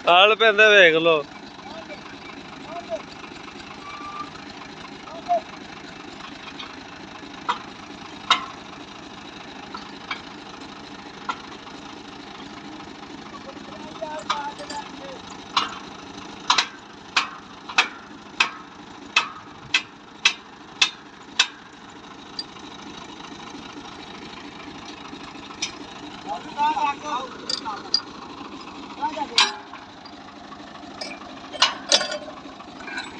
हाल पैंदे वेख लो।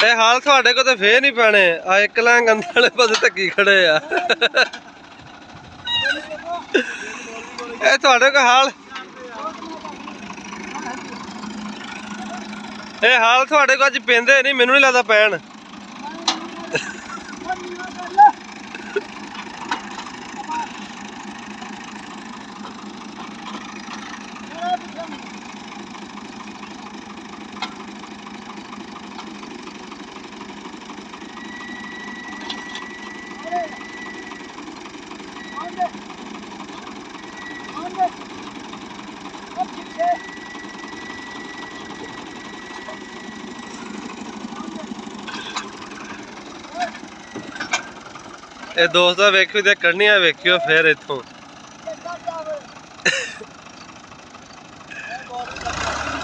ਇਹ ਹਾਲ ਤੁਹਾਡੇ ਕੋਲ ਤੇ ਫੇਰ ਨਹੀਂ ਪੈਣੇ ਆ। ਇੱਕ ਲਾਂਗ ਅੰਦਰ ਵਾਲੇ ਪਾਸੇ ਧੱਕੀ ਖੜੇ ਆ। ਇਹ ਤੁਹਾਡੇ ਕੋਲ ਹਾਲ ਇਹ ਹਾਲ ਤੁਹਾਡੇ ਕੋਲ ਅੱਜ ਪੈਂਦੇ ਨਹੀਂ, ਮੈਨੂੰ ਨਹੀਂ ਲੱਗਦਾ ਪੈਣ। ਇਹ ਦੋਸਤਾਂ ਵੇਖਿਓ ਤੇ ਕੱਢਣੀਆਂ ਵੇਖਿਓ ਫਿਰ ਇੱਥੋਂ।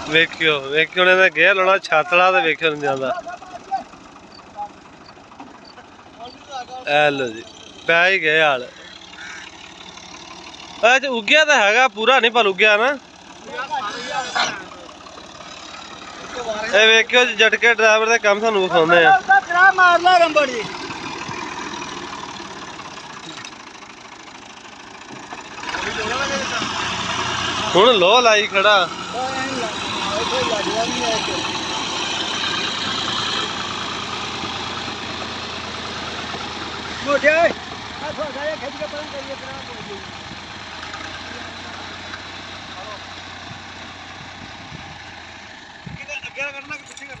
ਵੇਖਿਓ ਵੇਖਿਓ ਉਹਨੇ ਤਾਂ ਗਿਆ ਲਾਉਣਾ ਛਾਤਲਾ ਤੇ ਵੇਖਿਓ ਨਹੀਂ ਜਾਂਦਾ। ਐ ਲੋ ਜੀ ਪੈ ਹੀ ਗਏ ਹਾਲ। ਅੱਜ ਉੱਗਿਆ ਤਾਂ ਹੈਗਾ ਪੂਰਾ ਨਹੀਂ ਪਰ ਉੱਗਿਆ ਨਾ। ਇਹ ਵੇਖਿਓ ਜਟਕੇ ਡਰਾਈਵਰ ਦੇ ਕੰਮ ਸਾਨੂੰ ਵਿਖਾਉਂਦੇ ਆ। ਹੁਣ ਲੋ ਲਾਈ ਖੜਾ। ਅੱਗੇ ਕਰਨਾ ਕਿ ਪਿੱਛੇ ਕਰਨਾ?